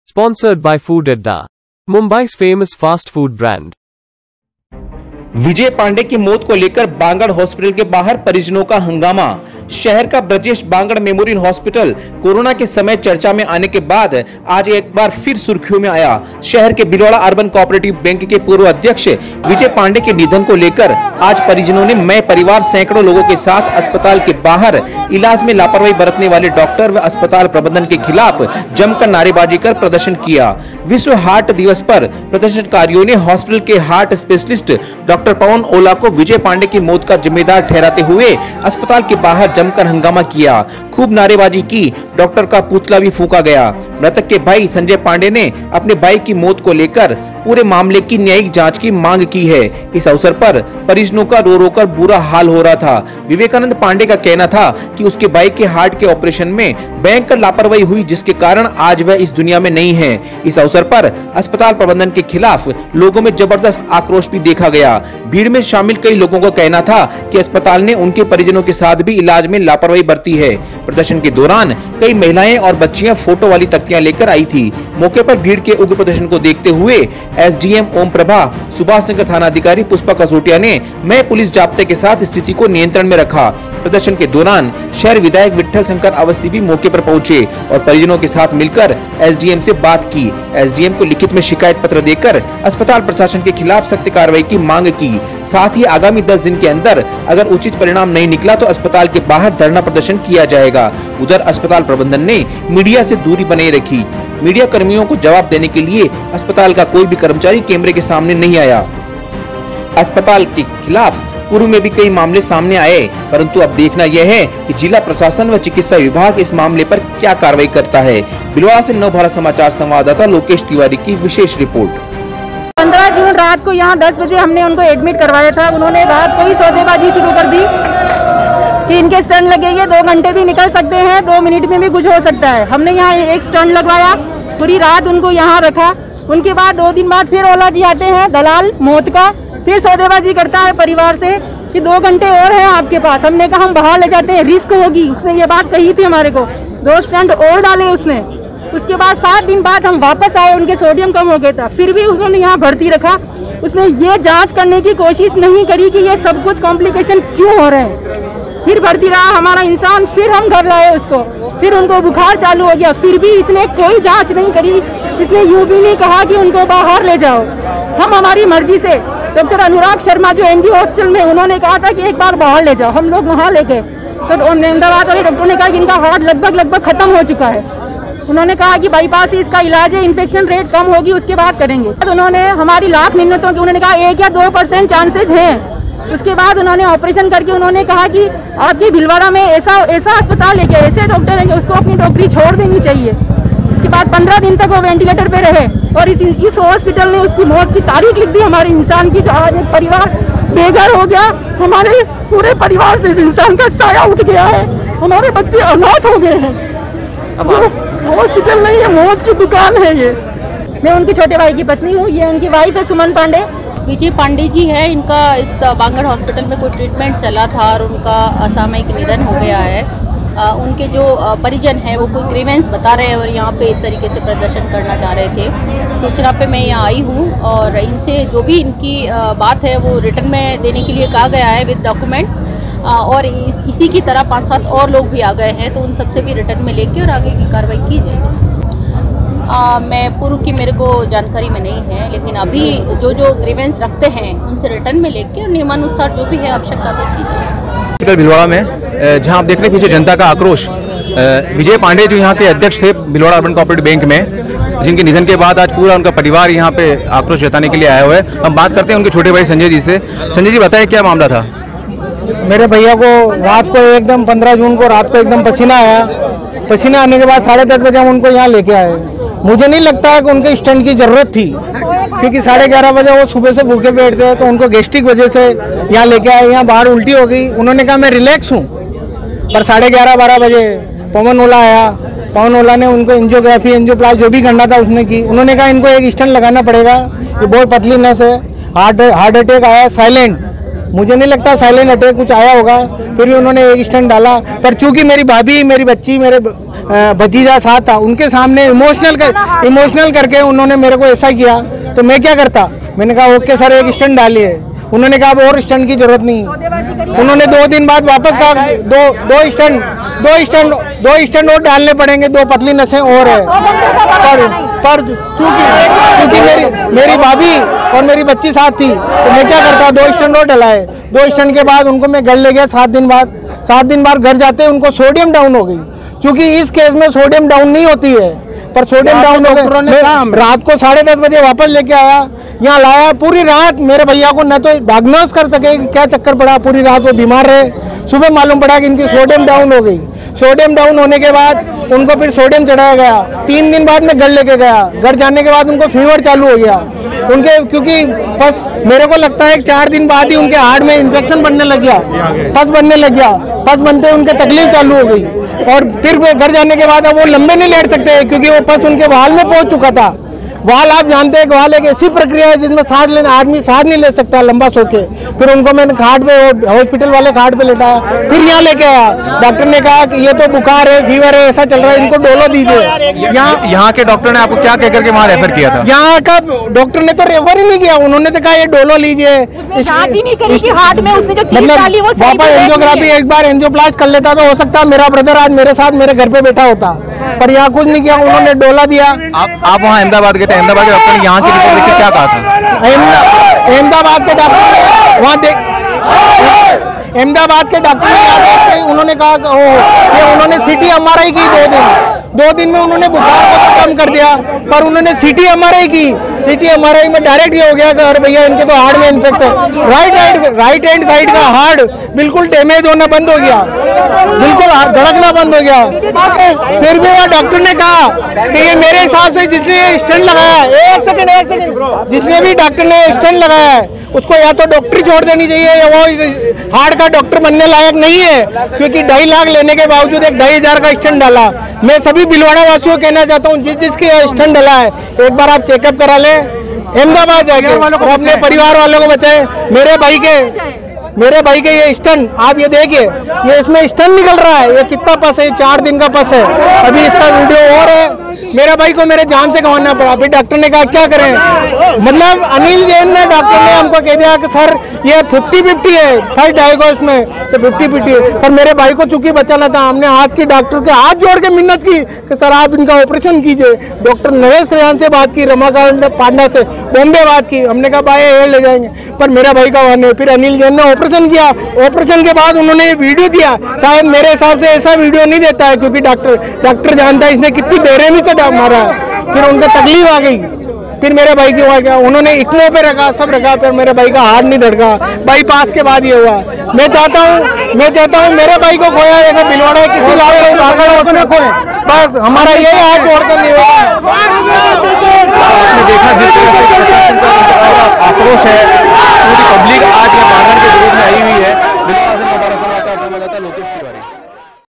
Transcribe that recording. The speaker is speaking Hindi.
Sponsored by Food Adda, Mumbai's famous fast food brand. विजय पांडे की मौत को लेकर बांगड़ हॉस्पिटल के बाहर परिजनों का हंगामा। शहर का Brajesh Bangar memorial hospital corona के समय चर्चा में आने के बाद आज एक बार फिर सुर्खियों में आया। शहर के भिलवाड़ा अर्बन कोऑपरेटिव बैंक के पूर्व अध्यक्ष विजय पांडे के निधन को लेकर आज परिजनों ने मैं परिवार सैकड़ों लोगों के साथ अस्पताल के बाहर इलाज में लापरवाही बरतने वाले डॉक्टर व अस्पताल प्रबंधन के खिलाफ जमकर नारेबाजी कर प्रदर्शन किया। विश्व हार्ट दिवस पर प्रदर्शनकारियों ने हॉस्पिटल के हार्ट स्पेशलिस्ट डॉक्टर पवन ओला को विजय पांडे की मौत का जिम्मेदार ठहराते हुए अस्पताल के बाहर जमकर हंगामा किया, खूब नारेबाजी की। डॉक्टर का पुतला भी फूंका गया। मृतक के भाई संजय पांडे ने अपने भाई की मौत को लेकर पूरे मामले की न्यायिक जांच की मांग की है। इस अवसर पर परिजनों का रो रो कर बुरा हाल हो रहा था। विवेकानंद पांडे का कहना था कि उसके भाई के हार्ट के ऑपरेशन में बैंक लापरवाही हुई, जिसके कारण आज वह इस दुनिया में नहीं है। इस अवसर पर अस्पताल प्रबंधन के खिलाफ लोगों में जबरदस्त आक्रोश भी देखा गया। भीड़ में शामिल कई लोगों का कहना था कि अस्पताल ने उनके परिजनों के साथ भी इलाज में लापरवाही बरती है। प्रदर्शन के दौरान कई महिलाएं और बच्चियां फोटो वाली तख्तियां लेकर आई थी। मौके पर भीड़ के उग्र प्रदर्शन को देखते हुए एसडीएम ओम प्रभा, सुभाष नगर थाना अधिकारी पुष्पा कसोटिया ने मैं पुलिस जाब्ते के साथ स्थिति को नियंत्रण में रखा। प्रदर्शन के दौरान शहर विधायक विट्ठल शंकर अवस्थी भी मौके पर पहुंचे और परिजनों के साथ मिलकर एसडीएम से बात की। एसडीएम को लिखित में शिकायत पत्र देकर अस्पताल प्रशासन के खिलाफ सख्त कार्रवाई की मांग की। साथ ही आगामी 10 दिन के अंदर अगर उचित परिणाम नहीं निकला तो अस्पताल के बाहर धरना प्रदर्शन किया जाएगा। उधर अस्पताल प्रबंधन ने मीडिया से दूरी बनाए रखी। मीडिया कर्मियों को जवाब देने के लिए अस्पताल का कोई भी कर्मचारी कैमरे के सामने नहीं आया। अस्पताल के खिलाफ पूर्व में भी कई मामले सामने आए, परंतु अब देखना यह है कि जिला प्रशासन व चिकित्सा विभाग इस मामले पर क्या कार्रवाई करता है। भिलवाड़ा से नवभारत समाचार संवाददाता लोकेश तिवारी की विशेष रिपोर्ट। 15 जून रात को यहाँ 10 बजे हमने उनको एडमिट करवाया था। उन्होंने रात को ही सौदेबाजी शुरू कर दी कि इनके स्टंट लगेंगे, 2 घंटे भी निकल सकते हैं, 2 मिनट में भी कुछ हो सकता है। हमने यहाँ एक स्टंट लगवाया, पूरी रात उनको यहाँ रखा। उनके बाद 2 दिन बाद फिर ओला जी आते हैं, दलाल मौत का, फिर सौदेबाजी करता है परिवार से कि 2 घंटे और हैं आपके पास। हमने कहा हम बाहर ले जाते हैं, रिस्क होगी। उसने ये बात कही थी हमारे को। 2 स्टंट और डाले उसने। उसके बाद 7 दिन बाद हम वापस आए, उनके सोडियम कम हो गया था, फिर भी उन्होंने यहाँ भर्ती रखा। उसने ये जांच करने की कोशिश नहीं करी कि ये सब कुछ कॉम्प्लिकेशन क्यों हो रहे हैं। फिर भर्ती रहा हमारा इंसान, फिर हम घर लाए उसको, फिर उनको बुखार चालू हो गया, फिर भी इसने कोई जांच नहीं करी। इसने यूं भी नहीं कहा कि उनको बाहर ले जाओ। हम हमारी मर्जी से डॉक्टर अनुराग शर्मा जो एनजी हॉस्पिटल में, उन्होंने कहा था कि एक बार बाहर ले जाओ। हम लोग वहाँ ले गए तो अहमदाबाद वाले डॉक्टर ने कहा कि इनका हार्ट लगभग खत्म हो चुका है। उन्होंने कहा कि बाईपास ही इसका इलाज है, इन्फेक्शन रेट कम होगी उसके बाद करेंगे। तो उन्होंने हमारी लाख मिन्नतों की, उन्होंने कहा 1 या 2% चांसेज हैं। उसके बाद उन्होंने ऑपरेशन करके उन्होंने कहा कि आपकी भिलवाड़ा में ऐसा अस्पताल है कि ऐसे डॉक्टर हैं कि उसको अपनी नौकरी छोड़ देनी चाहिए। उसके बाद 15 दिन तक वो वेंटिलेटर पे रहे और इस हॉस्पिटल ने उसकी मौत की तारीख लिख दी हमारे इंसान की। जो आज एक परिवार बेघर हो गया, हमारे पूरे परिवार से इस इंसान का साया उठ गया है। हमारे बच्चे अनाथ हो गए हैं। हॉस्पिटल नहीं है, मौत की दुकान है ये। मैं उनके छोटे भाई की पत्नी हूँ, ये उनकी वाइफ है सुमन पांडे। विजय पांडे जी है, इनका इस बांगड़ हॉस्पिटल में कोई ट्रीटमेंट चला था और उनका असामयिक निधन हो गया है। उनके जो परिजन हैं वो कोई ग्रीवेंस बता रहे हैं और यहाँ पे इस तरीके से प्रदर्शन करना चाह रहे थे। सूचना पे मैं यहाँ आई हूँ और इनसे जो भी इनकी बात है वो रिटर्न में देने के लिए कहा गया है विद डॉक्यूमेंट्स। और इसी की तरह 5-7 और लोग भी आ गए हैं, तो उन सबसे भी रिटर्न में लेके और आगे की कार्रवाई की जाएगी। मैं पूर्व की मेरे को जानकारी में नहीं है, लेकिन अभी जो ग्रीवेंस रखते हैं उनसे रिटर्न में लेके और नियमानुसार जो भी है आवश्यक कार्रवाई की जाएगी। भिलवाड़ा में जहां आप देख रहे हैं पीछे जनता का आक्रोश, विजय पांडे जो यहाँ के अध्यक्ष थे भिलवाड़ा अर्बन कोऑपरेटिव बैंक में, जिनके निधन के बाद आज पूरा उनका परिवार यहाँ पे आक्रोश जताने के लिए आया हुआ है। हम बात करते हैं उनके छोटे भाई संजय जी से। संजय जी बताएं क्या मामला था। मेरे भैया को रात को एकदम 15 जून को रात को एकदम पसीना आया। पसीना आने के बाद 10:30 बजे हम उनको यहाँ लेके आए। मुझे नहीं लगता है कि उनके स्टंट की जरूरत थी, क्योंकि 11:30 बजे वो सुबह से भूखे बैठते हैं, तो उनको गैस्ट्रिक वजह से यहाँ लेके आए। यहाँ बाहर उल्टी हो गई, उन्होंने कहा मैं रिलैक्स हूँ, पर 11:30-12 बजे पवन ओला आया। पवन ओला ने उनको एंजियोग्राफी एंजियोप्लास्टी जो भी करना था उसने की। उन्होंने कहा इनको एक स्टंट लगाना पड़ेगा, ये बहुत पतली नस है, हार्ट अटैक आया साइलेंट। मुझे नहीं लगता साइलेंट अटैक कुछ आया होगा, फिर भी उन्होंने एक स्टंट डाला। पर चूंकि मेरी भाभी, मेरी बच्ची, मेरे भतीजा साथ था, उनके सामने इमोशनल करके उन्होंने मेरे को ऐसा किया, तो मैं क्या करता। मैंने कहा ओके सर, एक स्टंट डालिए। उन्होंने कहा अब और स्टंट की जरूरत नहीं। उन्होंने 2 दिन बाद वापस कहा दो स्टंट और डालने पड़ेंगे, 2 पतली नसें और है। पर चूंकि मेरी भाभी और मेरी बच्ची साथ थी, तो मैं क्या करता, 2 स्टंट और डलाए। 2 स्टंट के बाद उनको मैं घर ले गया 7 दिन बाद। 7 दिन बाद घर जाते उनको सोडियम डाउन हो गई। चूंकि इस केस में सोडियम डाउन नहीं होती है, पर सोडियम डाउन हो गई। रात को 10:30 बजे वापस लेके आया, यहाँ लाया। पूरी रात मेरे भैया को न तो डायग्नोज कर सके क्या चक्कर पड़ा, पूरी रात वो बीमार रहे। सुबह मालूम पड़ा कि इनकी सोडियम डाउन हो गई। सोडियम डाउन होने के बाद उनको फिर सोडियम चढ़ाया गया। 3 दिन बाद मैं घर लेके गया। घर जाने के बाद उनको फीवर चालू हो गया उनके, क्योंकि पस मेरे को लगता है 4 दिन बाद ही उनके हार्ट में इन्फेक्शन बनने लग गया, पस बनने लग गया। पस बनते उनके तकलीफ चालू हो गई। और फिर घर जाने के बाद अब वो लंबे नहीं लेट सकते, क्योंकि वो पस उनके वाल में पहुंच चुका था। वाल आप जानते हैं कि वाल एक ऐसी प्रक्रिया है जिसमें सांस लेना, आदमी सांस नहीं ले सकता लंबा सो के। फिर उनको मैंने खाट पे, हॉस्पिटल वाले खाट पे लेटाया, फिर यहाँ लेके आया। डॉक्टर ने कहा कि ये तो बुखार है, फीवर है, ऐसा चल रहा है, इनको डोलो दीजिए। यहाँ के डॉक्टर ने आपको क्या कहकर के वहाँ रेफर किया था? यहाँ का डॉक्टर ने तो रेफर ही नहीं किया। उन्होंने तो कहा ये डोलो लीजिए, मतलब वापस एंजियोग्राफी एक बार एंजियोप्लास्ट कर लेता तो हो सकता मेरा ब्रदर आज मेरे साथ मेरे घर पे बैठा होता, पर यहाँ कुछ नहीं किया। उन्होंने डोला दिया। आप वहाँ अहमदाबाद गए थे, अहमदाबाद के डॉक्टर ने यहाँ की रिपोर्ट देखकर क्या कहा था? अहमदाबाद के डॉक्टर ने वहाँ अहमदाबाद के डॉक्टर ने उन्होंने कहा कि उन्होंने CT MRI की 2 दिन में उन्होंने बुखार को तो कम कर दिया, पर उन्होंने CT MRI की। CT MRI में डायरेक्ट ये हो गया कि अरे भैया इनके तो हार्ट में इन्फेक्शन, राइट हैंड साइड का हार्ट बिल्कुल डैमेज होना बंद हो गया, बिल्कुल धड़कना बंद हो गया। फिर भी वह डॉक्टर ने कहा कि ये मेरे हिसाब से जिसने स्टंट लगाया, एक सेकंड, जिसने भी डॉक्टर ने स्टंट लगाया है उसको या तो डॉक्टरी छोड़ देनी चाहिए, या वो हार्ट का डॉक्टर बनने लायक नहीं है, क्योंकि 2.5 लाख लेने के बावजूद एक 2,500 का स्टंट डाला। मैं सभी भिलवाड़ा वासियों को कहना चाहता हूँ, जिसके स्टंट डाला है एक बार आप चेकअप करा लें अहमदाबाद जाके, और अपने परिवार वालों को बचाएं। मेरे भाई के ये स्टंट आप ये देखिए, ये इसमें स्टंट निकल रहा है। ये कितना पस है? 4 दिन का पस है। अभी इसका वीडियो और है। मेरा भाई को मेरे जान से गंवाना पड़ा। फिर डॉक्टर ने कहा क्या करें, मतलब अनिल जैन ने डॉक्टर ने हमको कह दिया कि सर ये 50-50 है, फर्स्ट डायग्नोस में तो 50-50 है। पर मेरे भाई को चूंकि बचाना था, हमने हाथ की डॉक्टर के हाथ जोड़ के मिन्नत की कि सर आप इनका ऑपरेशन कीजिए। डॉक्टर नरेश रेहान से बात की, रमाकांत पांडा से बॉम्बे बात की। हमने कहा भाई एयर ले जाएंगे, पर मेरा भाई का वहां नहीं। फिर अनिल जैन ने ऑपरेशन किया। ऑपरेशन के बाद उन्होंने वीडियो दिया। शायद मेरे हिसाब से ऐसा वीडियो नहीं देता है, क्योंकि डॉक्टर जानता है इसने कितनी बेरहमी से मारा है। फिर उनको तकलीफ आ गई। फिर मेरे भाई की हुआ क्या, उन्होंने इक्मो पे रखा, सब रखा, फिर मेरे भाई का हार्ट नहीं धड़का। बाईपास के बाद ये हुआ। मैं चाहता हूँ मेरे भाई को खोया जैसे भिलवाड़ा किसी लाभ को न खोए, बस हमारा यही हाथ छोड़कर नहीं होगा। आपने देखा जिस तरह से आक्रोश है, पूरी पब्लिक आज बांगड़ के विरोध में आई हुई है।